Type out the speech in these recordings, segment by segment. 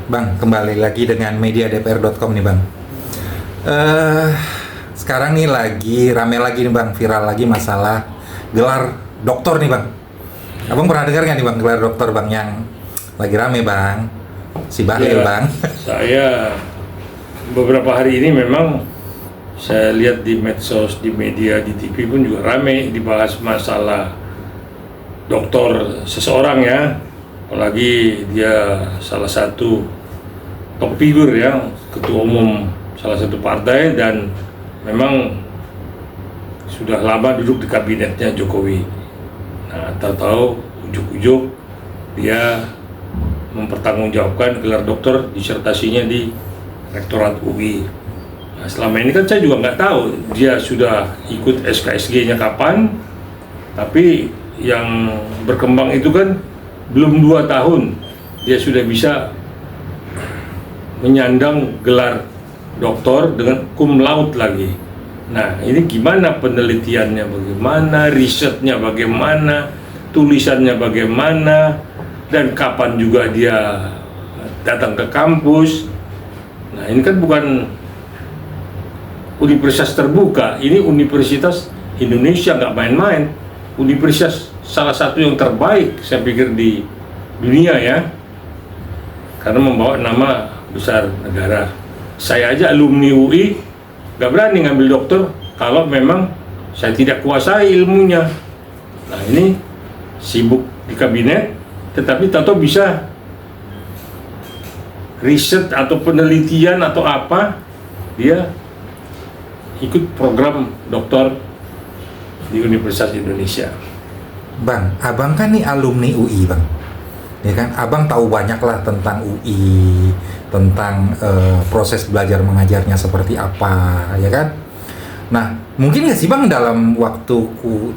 Bang, kembali lagi dengan mediadpr.com nih Bang. Sekarang nih lagi rame lagi nih Bang, viral lagi masalah gelar doktor nih Bang. Abang pernah dengar nggak nih Bang gelar doktor Bang yang lagi rame Bang? Si Bahlil Ya, Bang. saya beberapa hari ini memang saya lihat di medsos, di media, di TV pun juga ramai dibahas masalah dokter seseorang ya. Apalagi dia salah satu top figur ya, ketua umum salah satu partai dan memang sudah lama duduk di kabinetnya Jokowi. Nah, tahu-tahu ujuk-ujuk dia mempertanggungjawabkan gelar doktor disertasinya di Rektorat UI. Nah, selama ini kan saya juga nggak tahu dia sudah ikut SKSG-nya kapan, tapi yang berkembang itu kan belum 2 tahun dia sudah bisa menyandang gelar doktor dengan cum laude lagi. Nah, ini gimana penelitiannya, bagaimana risetnya, bagaimana tulisannya, bagaimana, dan kapan juga dia datang ke kampus. Nah, ini kan bukan universitas terbuka, ini Universitas Indonesia, nggak main-main. Universitas salah satu yang terbaik saya pikir di dunia ya, karena membawa nama besar negara. Saya aja alumni UI nggak berani ngambil dokter kalau memang saya tidak kuasai ilmunya. Nah, ini sibuk di kabinet tetapi tahu bisa riset atau penelitian atau apa, dia ikut program doktor di Universitas Indonesia. Bang, abang kan nih alumni UI Bang. Ya kan, abang tahu banyak lah tentang UI, tentang proses belajar mengajarnya seperti apa, ya kan? Nah, mungkin nggak sih Bang dalam waktu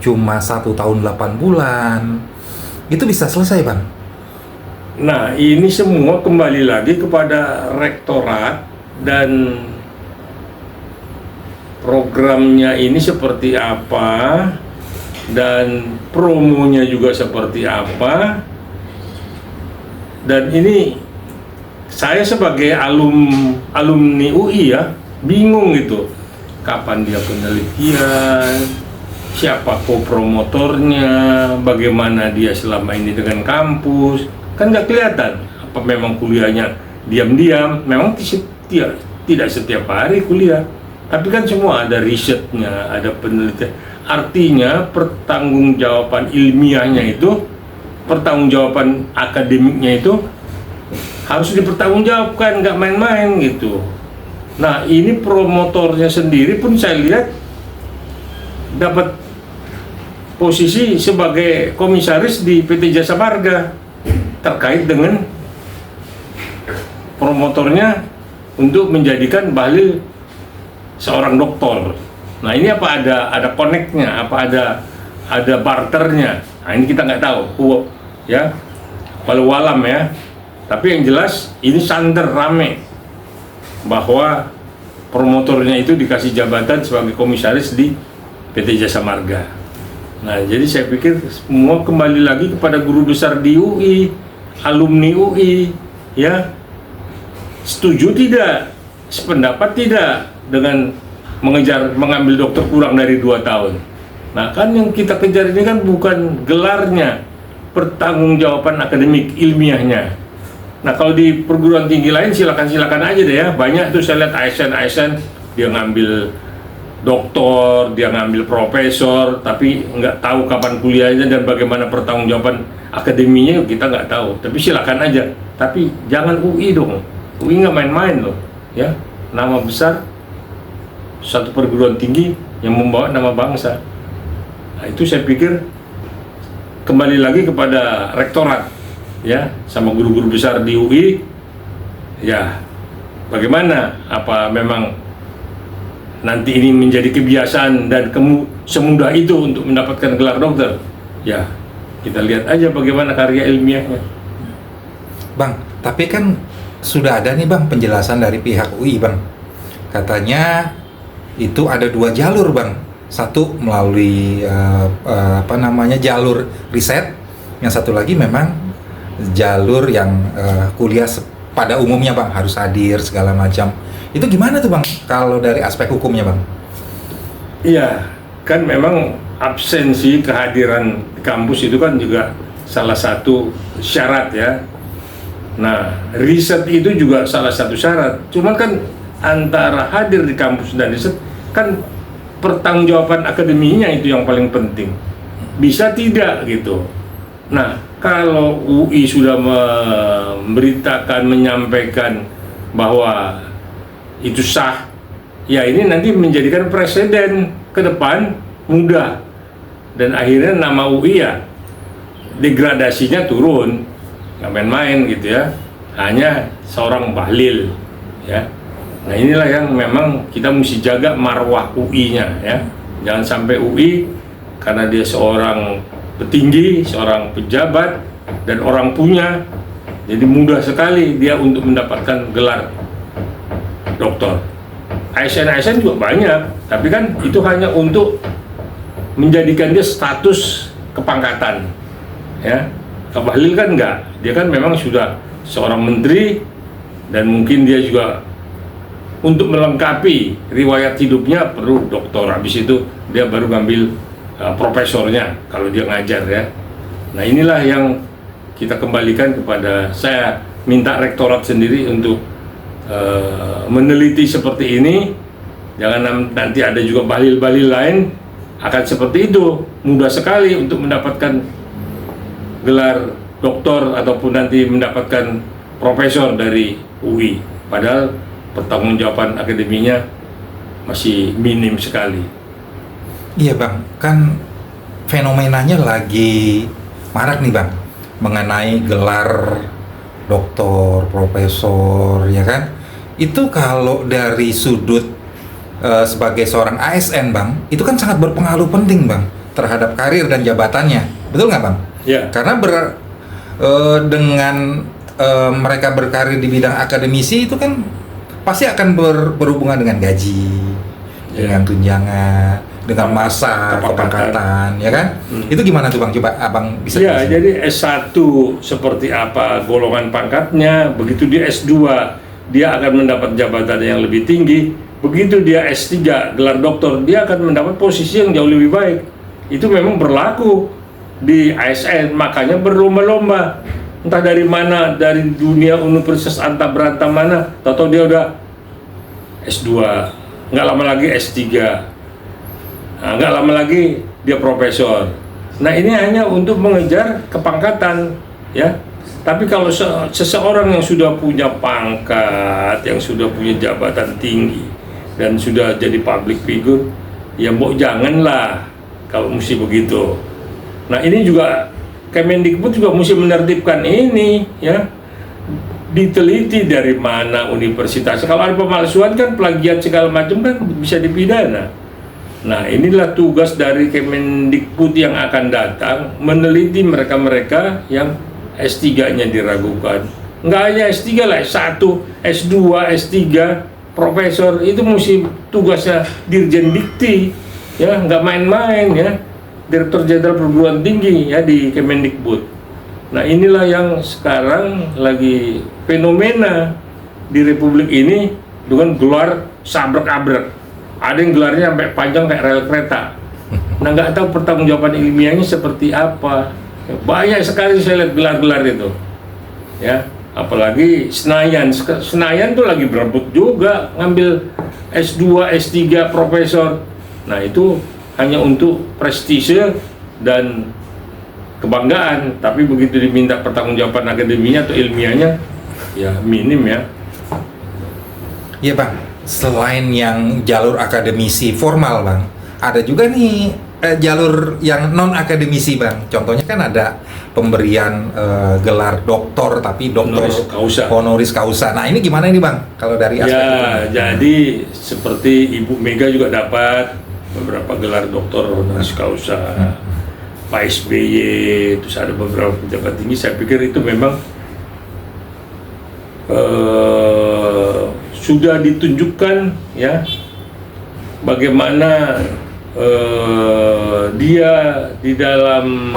cuma 1 tahun 8 bulan, itu bisa selesai Bang? Nah, ini semua kembali lagi kepada rektorat dan programnya ini seperti apa dan promonya juga seperti apa. Dan ini saya sebagai alumni UI ya bingung gitu, kapan dia penelitian, siapa kopromotornya, bagaimana dia selama ini dengan kampus, kan nggak kelihatan. Apa memang kuliahnya diam-diam, memang tidak setiap hari kuliah, tapi kan semua ada risetnya, ada penelitian. Artinya pertanggungjawaban ilmiahnya itu, pertanggungjawaban akademiknya itu harus dipertanggungjawabkan, nggak main-main gitu. Nah, ini promotornya sendiri pun saya lihat dapat posisi sebagai komisaris di PT Jasa Marga terkait dengan promotornya untuk menjadikan Bahlil seorang doktor. Nah, ini apa ada connect-nya, apa ada barternya. Nah, ini kita nggak tahu ya, walau alam ya. Tapi yang jelas ini santer rame bahwa promotornya itu dikasih jabatan sebagai komisaris di PT Jasa Marga. Nah, jadi saya pikir semua kembali lagi kepada guru besar di UI, alumni UI, ya. Setuju tidak? Sependapat tidak dengan mengambil dokter kurang dari 2 tahun? Nah, kan yang kita kejar ini kan bukan gelarnya, pertanggungjawaban akademik ilmiahnya. Nah, kalau di perguruan tinggi lain silakan aja deh ya. Banyak tuh saya lihat ASN dia ngambil doktor, dia ngambil profesor, tapi nggak tahu kapan kuliahnya dan bagaimana pertanggungjawaban akademinya kita nggak tahu. Tapi silakan aja. Tapi jangan UI dong. UI nggak main-main loh, ya. Nama besar satu perguruan tinggi yang membawa nama bangsa. Nah, itu saya pikir kembali lagi kepada rektorat ya, sama guru-guru besar di UI ya, bagaimana, apa memang nanti ini menjadi kebiasaan dan semudah itu untuk mendapatkan gelar dokter ya, kita lihat aja bagaimana karya ilmiahnya. Bang, tapi kan sudah ada nih Bang penjelasan dari pihak UI Bang, katanya itu ada 2 jalur Bang. Satu melalui jalur riset, yang satu lagi memang jalur yang kuliah pada umumnya bang harus hadir segala macam. Itu gimana tuh bang kalau dari aspek hukumnya bang? Iya, kan memang absensi kehadiran di kampus itu kan juga salah satu syarat ya. Nah, riset itu juga salah satu syarat. Cuman kan antara hadir di kampus dan riset kan pertanggungjawaban akademinya itu yang paling penting. Bisa tidak gitu. Nah, kalau UI sudah memberitakan, menyampaikan bahwa itu sah, ya ini nanti menjadikan presiden ke depan mudah, dan akhirnya nama UI ya degradasinya turun, nggak main-main gitu ya, hanya seorang bahlil ya. Nah inilah yang memang kita mesti jaga marwah UI-nya ya, jangan sampai UI karena dia seorang petinggi, seorang pejabat dan orang punya, jadi mudah sekali dia untuk mendapatkan gelar doktor. ASN juga banyak, tapi kan itu hanya untuk menjadikan dia status kepangkatan ya. Bahlil kan enggak, dia kan memang sudah seorang menteri, dan mungkin dia juga untuk melengkapi riwayat hidupnya perlu doktor, habis itu dia baru ngambil profesornya kalau dia ngajar ya. Nah inilah yang kita kembalikan kepada, saya minta rektorat sendiri untuk meneliti seperti ini, jangan nanti ada juga bahlil-bahlil lain akan seperti itu, mudah sekali untuk mendapatkan gelar doktor ataupun nanti mendapatkan profesor dari UI, padahal pertanggungjawaban akademinya masih minim sekali. Iya bang, kan fenomenanya lagi marak nih bang mengenai gelar doktor, profesor, ya kan? Itu kalau dari sudut sebagai seorang ASN bang, itu kan sangat berpengaruh penting bang terhadap karir dan jabatannya, betul nggak bang? Ya. Karena dengan mereka berkarir di bidang akademisi itu kan pasti akan berhubungan dengan gaji, dengan tunjangan, dengan masa kepangkatan, ya kan? Itu gimana tuh bang? Coba abang bisa. Ya, jadi S1 seperti apa golongan pangkatnya, begitu dia S2 dia akan mendapat jabatan yang lebih tinggi, begitu dia S3 gelar doktor dia akan mendapat posisi yang jauh lebih baik. Itu memang berlaku di ASN, makanya berlomba-lomba. Entah dari mana, dari dunia universitas antah berantah mana, tahu dia udah S2, nggak lama lagi S3, nah, nggak lama lagi dia profesor. Nah ini hanya untuk mengejar kepangkatan ya. Tapi kalau seseorang yang sudah punya pangkat, yang sudah punya jabatan tinggi dan sudah jadi public figure, ya mbok janganlah kalau mesti begitu. Nah ini juga Kemendikbud juga mesti menertibkan ini ya, diteliti dari mana universitas. Kalau ada pemalsuan kan, plagiat segala macam kan bisa dipidana. Nah inilah tugas dari Kemendikbud yang akan datang, meneliti mereka-mereka yang S3-nya diragukan. Nggak hanya S3 lah, S1, S2, S3, profesor, itu mesti tugasnya Dirjen Dikti ya, nggak main-main ya. Direktur Jenderal Perguruan Tinggi ya di Kemendikbud. Nah inilah yang sekarang lagi fenomena di Republik ini dengan gelar sabrek-abrek. Ada yang gelarnya sampai panjang kayak rel kereta. Nah nggak tahu pertanggungjawaban ilmiahnya seperti apa. Banyak sekali saya lihat gelar-gelar itu. Ya, apalagi Senayan. Senayan tuh lagi berebut juga ngambil S2, S3, profesor. Nah itu hanya untuk prestise dan kebanggaan, tapi begitu diminta pertanggungjawaban akademinya atau ilmiahnya, ya minim ya. Iya bang, selain yang jalur akademisi formal bang, ada juga nih jalur yang non akademisi bang. Contohnya kan ada pemberian gelar doktor, tapi doktor honoris causa. Nah ini gimana ini bang? Kalau dari aspek ya, jadi seperti Ibu Mega juga dapat beberapa gelar doktor honoris causa, Pak SBY, terus ada beberapa pejabat tinggi. Saya pikir itu memang sudah ditunjukkan ya bagaimana dia di dalam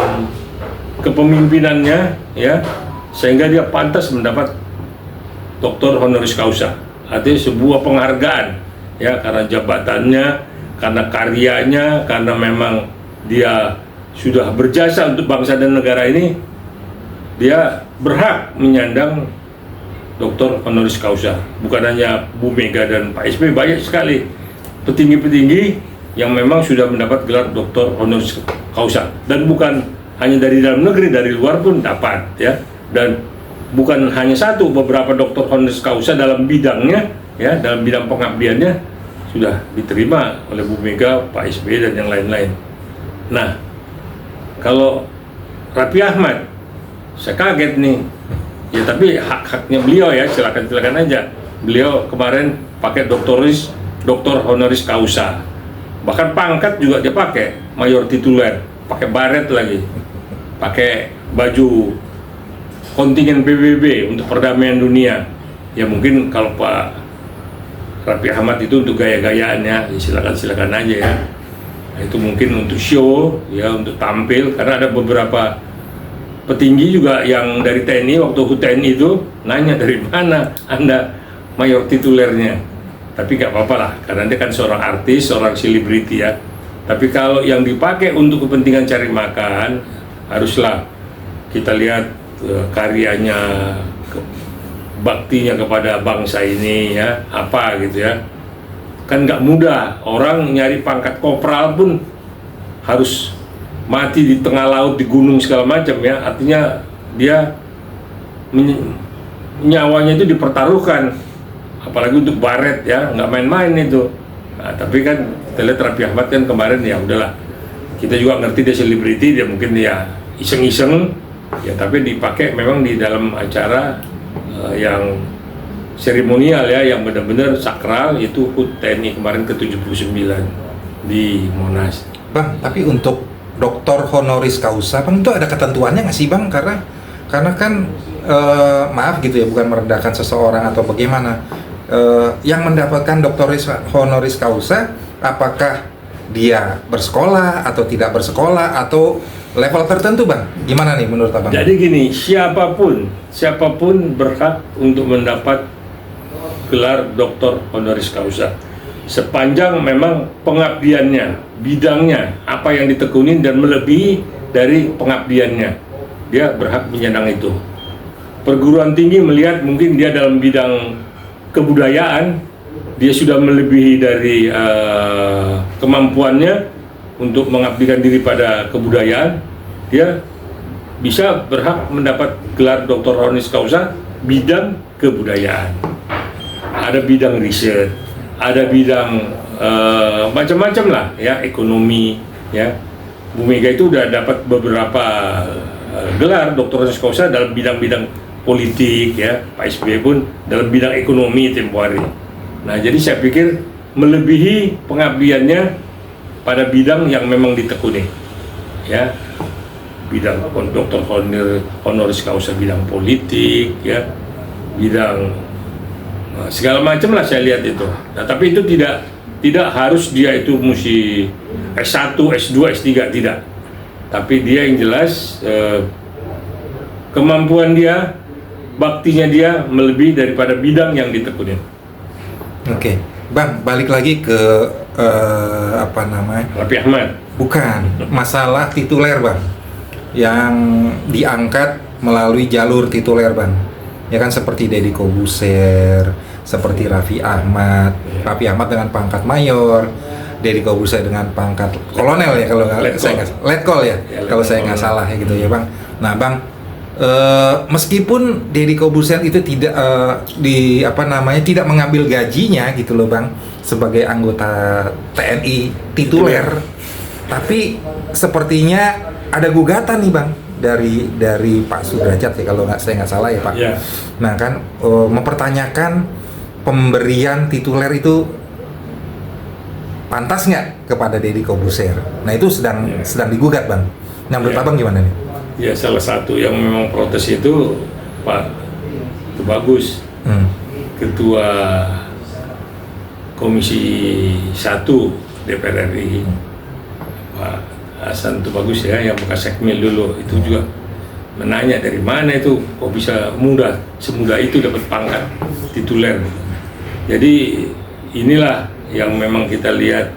kepemimpinannya ya, sehingga dia pantas mendapat doktor honoris causa. Artinya sebuah penghargaan ya, karena jabatannya, karena karyanya, karena memang dia sudah berjasa untuk bangsa dan negara ini, dia berhak menyandang doktor honoris causa. Bukan hanya Bu Mega dan Pak SBY, banyak sekali petinggi-petinggi yang memang sudah mendapat gelar doktor honoris causa, dan bukan hanya dari dalam negeri, dari luar pun dapat ya. Dan bukan hanya satu, beberapa doktor honoris causa dalam bidangnya ya, dalam bidang pengabdiannya sudah diterima oleh Bu Mega, Pak SBY dan yang lain-lain. Nah, kalau Raffi Ahmad, saya kaget nih ya, tapi hak-haknya beliau ya, silakan aja. Beliau kemarin pakai doktor honoris causa, bahkan pangkat juga dia pakai mayor tituler, pakai baret lagi, pakai baju kontingen PBB untuk perdamaian dunia. Ya mungkin kalau Pak Raffi Ahmad itu untuk gaya-gayaannya, ya silakan aja ya. Nah, itu mungkin untuk show ya, untuk tampil, karena ada beberapa petinggi juga yang dari TNI, waktu TNI itu nanya dari mana Anda mayor titulernya. Tapi nggak apa-apa lah, karena dia kan seorang artis, seorang selebriti ya. Tapi kalau yang dipakai untuk kepentingan cari makan, haruslah kita lihat karyanya, baktinya kepada bangsa ini ya, apa gitu ya. Kan nggak mudah, orang nyari pangkat kopral pun harus mati di tengah laut, di gunung segala macam ya. Artinya dia nyawanya itu dipertaruhkan, apalagi untuk baret ya, nggak main-main itu. Nah, tapi kan kita lihat Raffi Ahmad kan kemarin ya udahlah, kita juga ngerti dia selebriti, dia mungkin ya iseng-iseng ya, tapi dipakai memang di dalam acara yang seremonial ya, yang benar-benar sakral, itu HUT TNI kemarin ke-79 di Monas. Bang, tapi untuk doktor honoris causa, Bang, itu ada ketentuannya nggak sih, Bang? Karena kan maaf gitu ya, bukan merendahkan seseorang atau bagaimana. Yang mendapatkan doktor honoris causa, apakah dia bersekolah atau tidak bersekolah atau level tertentu, Bang? Gimana nih menurut Abang? Jadi gini, siapapun berhak untuk mendapat gelar doktor honoris causa sepanjang memang pengabdiannya, bidangnya apa yang ditekunin dan melebihi dari pengabdiannya, dia berhak menyandang itu. Perguruan tinggi melihat mungkin dia dalam bidang kebudayaan, dia sudah melebihi dari kemampuannya untuk mengabdikan diri pada kebudayaan, dia bisa berhak mendapat gelar doktor honoris causa bidang kebudayaan. Ada bidang riset, ada bidang macam-macam lah ya, ekonomi ya. Bu Mega itu udah dapat beberapa gelar doktor honoris causa dalam bidang-bidang politik ya, Pak SBY pun dalam bidang ekonomi tempo hari. Nah, jadi saya pikir melebihi pengabdiannya pada bidang yang memang ditekuni ya, bidang doktor honoris causa bidang politik ya, bidang segala macam lah saya lihat itu. Nah, tapi itu tidak harus dia itu mesti S1, S2, S3, tidak. Tapi dia yang jelas kemampuan dia, baktinya dia melebihi daripada bidang yang ditekunin. Oke, Bang, balik lagi ke apa namanya? Raffi Ahmad. Bukan, masalah tituler, Bang, yang diangkat melalui jalur tituler, Bang. Ya kan, seperti Deddy Corbuzier, seperti Raffi Ahmad dengan pangkat mayor, Deddy Corbuzier dengan pangkat kolonel ya, kalau saya nggak letkol ya, kalau saya nggak salah ya gitu ya, Bang. Nah, Bang, meskipun Deddy Corbuzier itu tidak tidak mengambil gajinya gitu loh, Bang, sebagai anggota TNI tituler, tapi sepertinya ada gugatan nih, Bang, dari Pak Sudrajat ya, kalau saya nggak salah ya, Pak. Yeah. Nah kan, mempertanyakan pemberian tituler itu pantas nggak kepada Deddy Corbuzier. Nah, itu sedang digugat, Bang. Nah, menurut Abang gimana nih? Ya, salah satu yang memang protes itu Pak Bagus, Ketua Komisi 1 DPR RI, Pak Hasan Bagus ya, yang bekas Sekmil dulu, itu juga menanya dari mana itu kok bisa semudah itu dapat pangkat tituler. Jadi inilah yang memang kita lihat,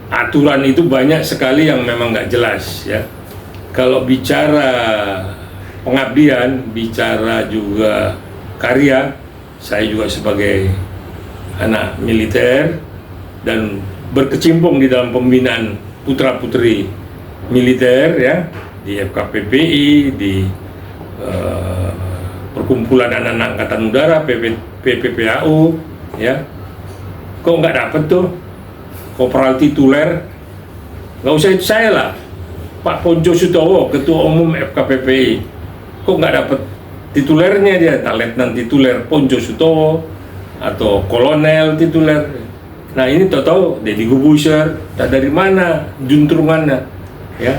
aturan itu banyak sekali yang memang nggak jelas ya. Kalau bicara pengabdian, bicara juga karya, saya juga sebagai anak militer dan berkecimpung di dalam pembinaan putra-putri militer ya, di FKPPI, di perkumpulan anak-anak angkatan udara, PPPAU ya. Kok nggak dapet tuh kopral tituler? Nggak usah itu saya lah, Pak Ponco Sutowo, Ketua Umum FKPPI, kok nggak dapet titulernya dia, letnan tituler Ponco Sutowo atau kolonel tituler. Nah ini tahu Deddy Corbuzier, tak dari mana juntrungannya ya.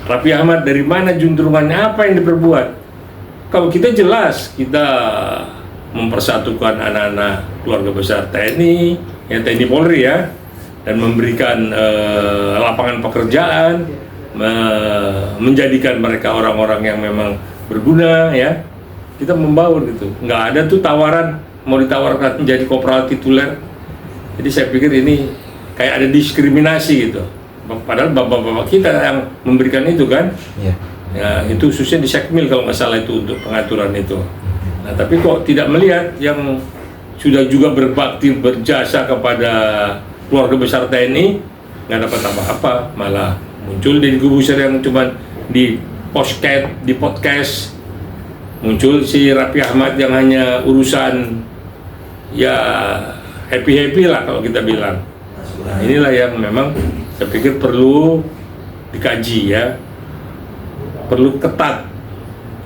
Raffi Ahmad dari mana juntrungannya, apa yang diperbuat? Kalau kita jelas, kita mempersatukan anak-anak keluarga besar TNI, ya TNI Polri ya, dan memberikan lapangan pekerjaan, menjadikan mereka orang-orang yang memang berguna ya. Kita membangun gitu, nggak ada tuh tawaran mau ditawarkan menjadi kopral tituler. Jadi saya pikir ini kayak ada diskriminasi gitu. Padahal bapak-bapak kita yang memberikan itu kan, ya itu khususnya di Sekmil kalau nggak salah itu untuk pengaturan itu. Nah tapi kok tidak melihat yang sudah juga berbakti berjasa kepada keluarga besar TNI nggak dapat apa-apa, malah muncul Deddy Corbuzier yang cuma di podcast, muncul si Raffi Ahmad yang hanya urusan ya happy lah kalau kita bilang. Nah inilah yang memang saya pikir perlu dikaji ya, perlu ketat,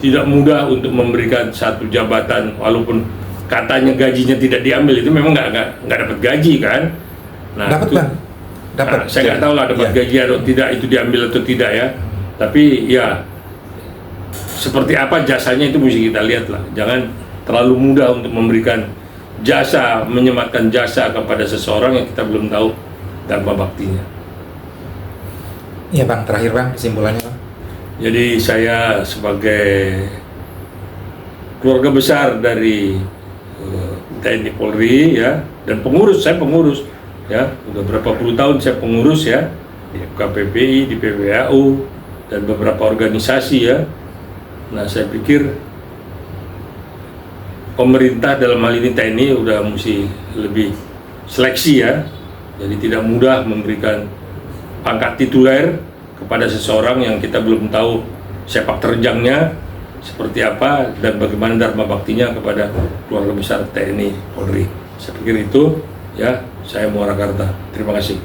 tidak mudah untuk memberikan satu jabatan walaupun katanya gajinya tidak diambil, itu memang nggak dapat gaji kan. Nah, dapat itu, Bang, dapat. Nah, saya nggak tahu lah dapat gaji atau tidak, itu diambil atau tidak ya. Tapi ya seperti apa jasanya itu mesti kita lihat lah. Jangan terlalu mudah untuk memberikan jasa, menyematkan jasa kepada seseorang yang kita belum tahu dharma baktinya. Iya Bang, terakhir Bang, kesimpulannya Bang. Jadi saya sebagai keluarga besar dari TNI Polri ya, dan pengurus, saya pengurus ya, udah berapa puluh tahun saya pengurus ya, di FKPPI, di PPAU, dan beberapa organisasi ya. Nah saya pikir pemerintah dalam hal ini TNI udah mesti lebih seleksi ya, jadi tidak mudah memberikan pangkat tituler kepada seseorang yang kita belum tahu sepak terjangnya seperti apa dan bagaimana dharma baktinya kepada keluarga besar TNI Polri. Saya pikir itu ya, saya Muara Karta. Terima kasih.